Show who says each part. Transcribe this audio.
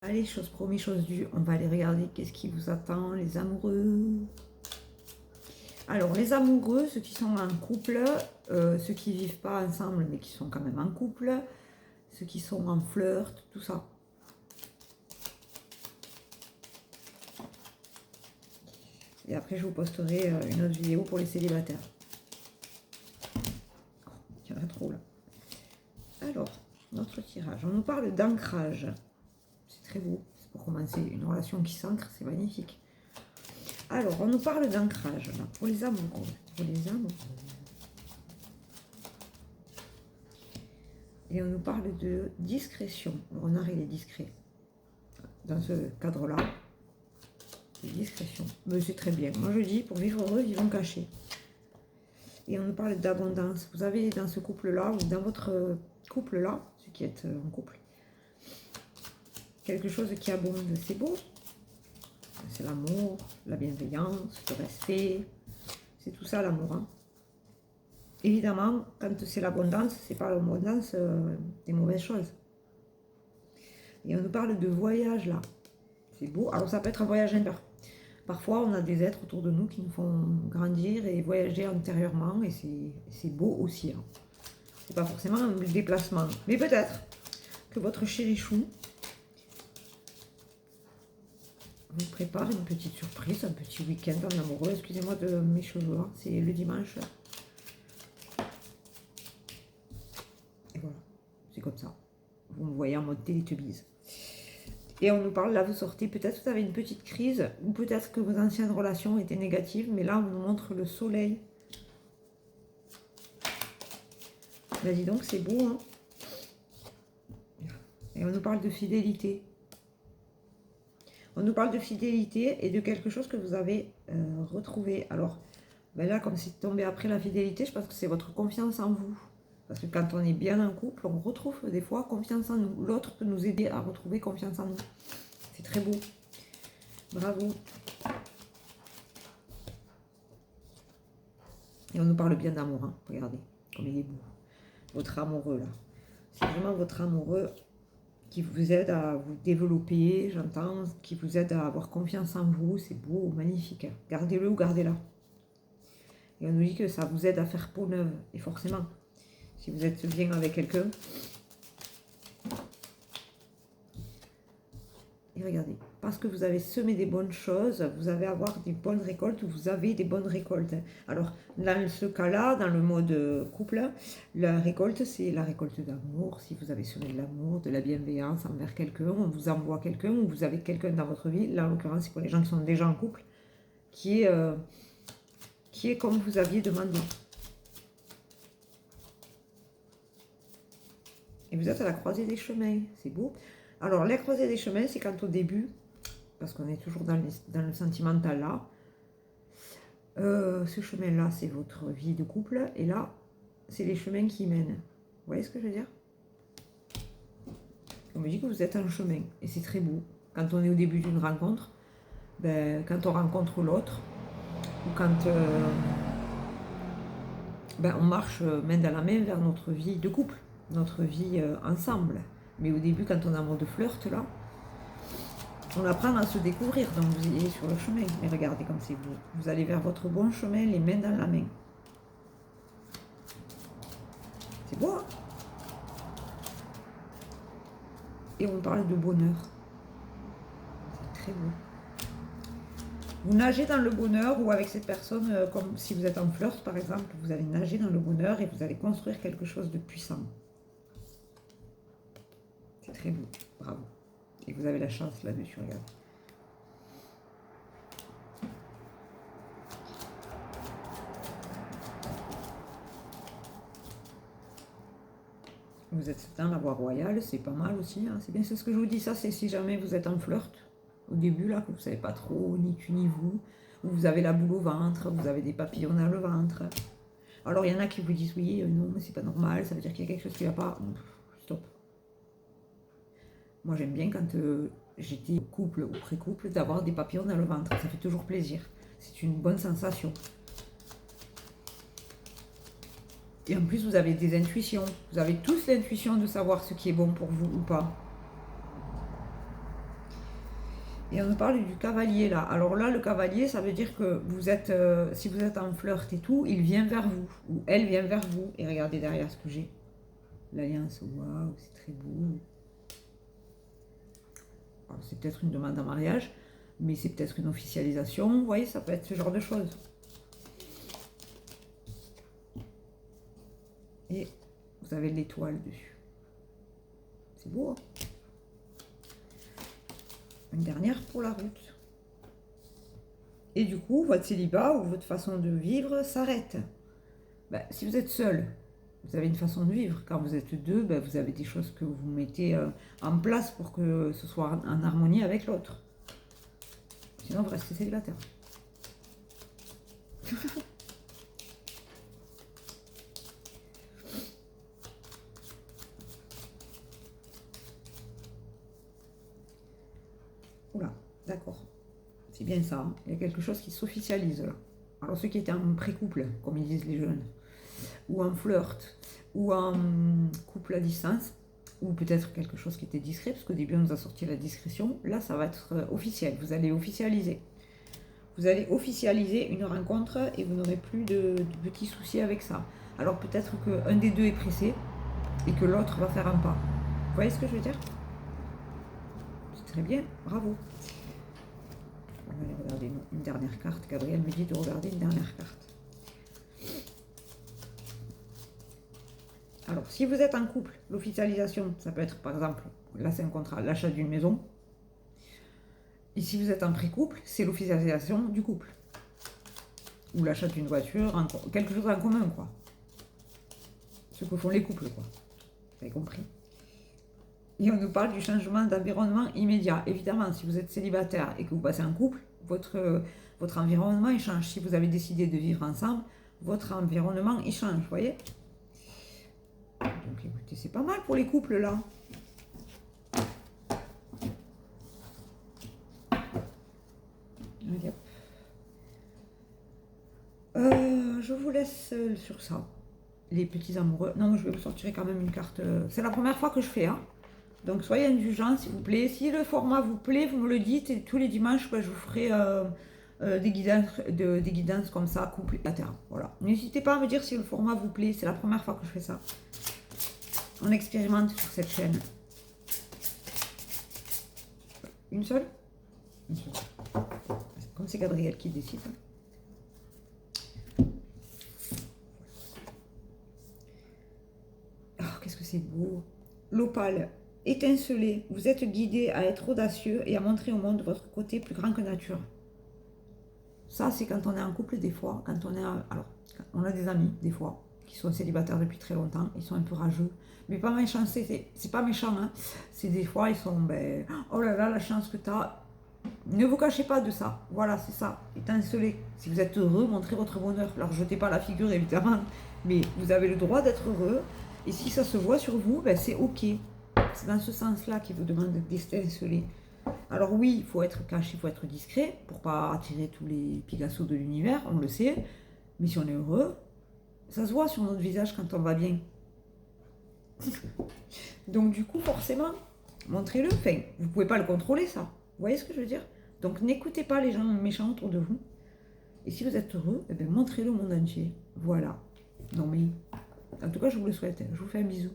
Speaker 1: Allez, chose promise, chose due, on va aller regarder qu'est-ce qui vous attend, les amoureux. Alors, les amoureux, ceux qui sont en couple, ceux qui ne vivent pas ensemble, mais qui sont quand même en couple, ceux qui sont en flirt, tout ça. Et après, je vous posterai une autre vidéo pour les célibataires. Il y en a trop, là. Alors, notre tirage. On nous parle d'ancrage. C'est très beau. C'est pour commencer une relation qui s'ancre, c'est magnifique. Alors, on nous parle d'ancrage, là, pour les amoureux. Pour les amoureux. Et on nous parle de discrétion. Le renard, il est discret. Dans ce cadre-là, discrétion. Mais c'est très bien. Moi, je dis, pour vivre heureux, vivons cachés. Et on nous parle d'abondance. Vous avez dans ce couple-là, ou dans votre couple-là, ceux qui êtes en couple, quelque chose qui abonde. C'est beau. C'est l'amour, la bienveillance, le respect. C'est tout ça, l'amour. Hein. Évidemment, quand c'est l'abondance, c'est pas l'abondance des mauvaises choses. Et on nous parle de voyage, là. C'est beau. Alors, ça peut être un voyage intérieur. Parfois, on a des êtres autour de nous qui nous font grandir et voyager intérieurement. Et c'est beau aussi. Hein. C'est pas forcément un déplacement. Mais peut-être que votre chéri chou vous prépare une petite surprise, un petit week-end en amoureux. Excusez-moi de mes cheveux. Hein. C'est le dimanche. Et voilà. C'est comme ça. Vous me voyez en mode Télétubbies. Et on nous parle, là vous sortez, peut-être que vous avez une petite crise, ou peut-être que vos anciennes relations étaient négatives, mais là on nous montre le soleil. Ben dis donc, c'est beau, hein. Et on nous parle de fidélité. On nous parle de fidélité et de quelque chose que vous avez retrouvé. Alors, ben là, comme c'est tombé après la fidélité, je pense que c'est votre confiance en vous. Parce que quand on est bien en couple, on retrouve des fois confiance en nous. L'autre peut nous aider à retrouver confiance en nous. C'est très beau. Bravo. Et on nous parle bien d'amour. Hein. Regardez comme il est beau. Votre amoureux, là. C'est vraiment votre amoureux qui vous aide à vous développer, j'entends, qui vous aide à avoir confiance en vous. C'est beau, magnifique. Gardez-le ou gardez-la. Et on nous dit que ça vous aide à faire peau neuve. Et forcément, si vous êtes bien avec quelqu'un. Et regardez, parce que vous avez semé des bonnes choses, vous allez avoir des bonnes récoltes, vous avez des bonnes récoltes. Alors, dans ce cas-là, dans le mode couple, la récolte, c'est la récolte d'amour. Si vous avez semé de l'amour, de la bienveillance envers quelqu'un, on vous envoie quelqu'un, ou vous avez quelqu'un dans votre vie, là, en l'occurrence, c'est pour les gens qui sont déjà en couple, qui est comme vous aviez demandé. Et vous êtes à la croisée des chemins, c'est beau. Alors, la croisée des chemins, c'est quand au début, parce qu'on est toujours dans le sentimental là, ce chemin-là, c'est votre vie de couple, et là, c'est les chemins qui mènent. Vous voyez ce que je veux dire? On me dit que vous êtes en chemin, et c'est très beau. Quand on est au début d'une rencontre, ben, quand on rencontre l'autre, ou quand ben, on marche main dans la main vers notre vie de couple, notre vie ensemble. Mais au début, quand on est en mode flirt, là, on apprend à se découvrir. Donc, vous êtes sur le chemin. Mais regardez comme c'est beau. Vous allez vers votre bon chemin, les mains dans la main. C'est beau, hein? Et on parle de bonheur. C'est très beau. Vous nagez dans le bonheur ou avec cette personne, comme si vous êtes en flirt, par exemple, vous allez nager dans le bonheur et vous allez construire quelque chose de puissant. C'est très beau. Bravo. Et vous avez la chance là-dessus, regarde. Vous êtes dans la voie royale, c'est pas mal aussi. Hein. C'est bien, c'est ce que je vous dis. Ça, c'est si jamais vous êtes en flirt, au début, là, que vous ne savez pas trop, ni tu ni vous, ou vous avez la boule au ventre, vous avez des papillons dans le ventre. Alors, il y en a qui vous disent, oui, non, mais c'est pas normal, ça veut dire qu'il y a quelque chose qui ne va pas. Stop. Moi, j'aime bien quand j'étais couple ou pré-couple d'avoir des papillons dans le ventre. Ça fait toujours plaisir. C'est une bonne sensation. Et en plus, vous avez des intuitions. Vous avez tous l'intuition de savoir ce qui est bon pour vous ou pas. Et on me parle du cavalier là. Alors là, le cavalier, ça veut dire que vous êtes, si vous êtes en flirt et tout, il vient vers vous. Ou elle vient vers vous. Et regardez derrière ce que j'ai. L'alliance, waouh, c'est très beau. C'est peut-être une demande en mariage, mais c'est peut-être une officialisation. Vous voyez, ça peut être ce genre de choses. Et vous avez l'étoile dessus. C'est beau, hein? Une dernière pour la route. Et du coup, votre célibat ou votre façon de vivre s'arrête. Ben, si vous êtes seul, vous avez une façon de vivre. Quand vous êtes deux, ben, vous avez des choses que vous mettez en place pour que ce soit en harmonie avec l'autre. Sinon, vous restez célibataire. Oula, d'accord. C'est bien ça. Hein. Il y a quelque chose qui s'officialise là. Alors ceux qui étaient en pré-couple, comme ils disent les jeunes, ou en flirt, ou en couple à distance, ou peut-être quelque chose qui était discret, parce qu'au début on nous a sorti la discrétion, là ça va être officiel, vous allez officialiser. Vous allez officialiser une rencontre et vous n'aurez plus de petits soucis avec ça. Alors peut-être qu'un des deux est pressé et que l'autre va faire un pas. Vous voyez ce que je veux dire? C'est très bien, bravo. On va aller regarder une dernière carte. Gabriel me dit de regarder une dernière carte. Alors, si vous êtes en couple, l'officialisation, ça peut être par exemple, là c'est un contrat, l'achat d'une maison. Et si vous êtes en pré-couple, c'est l'officialisation du couple. Ou l'achat d'une voiture, quelque chose en commun, quoi. Ce que font les couples, quoi. Vous avez compris. Et on nous parle du changement d'environnement immédiat. Évidemment, si vous êtes célibataire et que vous passez en couple, votre environnement, il change. Si vous avez décidé de vivre ensemble, votre environnement, il change, vous voyez? Donc écoutez, c'est pas mal pour les couples, là. Je vous laisse sur ça. Les petits amoureux. Non, je vais vous sortir quand même une carte. C'est la première fois que je fais, hein. Donc soyez indulgents, s'il vous plaît. Si le format vous plaît, vous me le dites. Et tous les dimanches, je vous ferai des guidances comme ça, couple et terre. Voilà. N'hésitez pas à me dire si le format vous plaît. C'est la première fois que je fais ça. On expérimente sur cette chaîne. Une seule? Une seule. Comme c'est Gabriel qui décide. Oh, qu'est-ce que c'est beau. L'opale. Étincelé, vous êtes guidé à être audacieux et à montrer au monde votre côté plus grand que nature. Ça, c'est quand on est en couple des fois, quand on est... Alors, on a des amis des fois, qui sont célibataires depuis très longtemps, ils sont un peu rageux, mais pas méchants, c'est pas méchant, hein. C'est des fois, ils sont, ben, oh là là, la chance que tu as. Ne vous cachez pas de ça, voilà, c'est ça, étincelé. Si vous êtes heureux, montrez votre bonheur. Alors, jetez pas la figure, évidemment, mais vous avez le droit d'être heureux, et si ça se voit sur vous, ben, c'est ok. C'est dans ce sens-là qu'il vous demande d'étinceler. Alors oui, il faut être caché, il faut être discret pour pas attirer tous les Picasso de l'univers, on le sait. Mais si on est heureux, ça se voit sur notre visage quand on va bien. Donc du coup, forcément, montrez-le. Enfin, vous pouvez pas le contrôler, ça. Vous voyez ce que je veux dire? Donc n'écoutez pas les gens méchants autour de vous. Et si vous êtes heureux, eh bien, montrez-le au monde entier. Voilà. Non mais, en tout cas, je vous le souhaite. Je vous fais un bisou.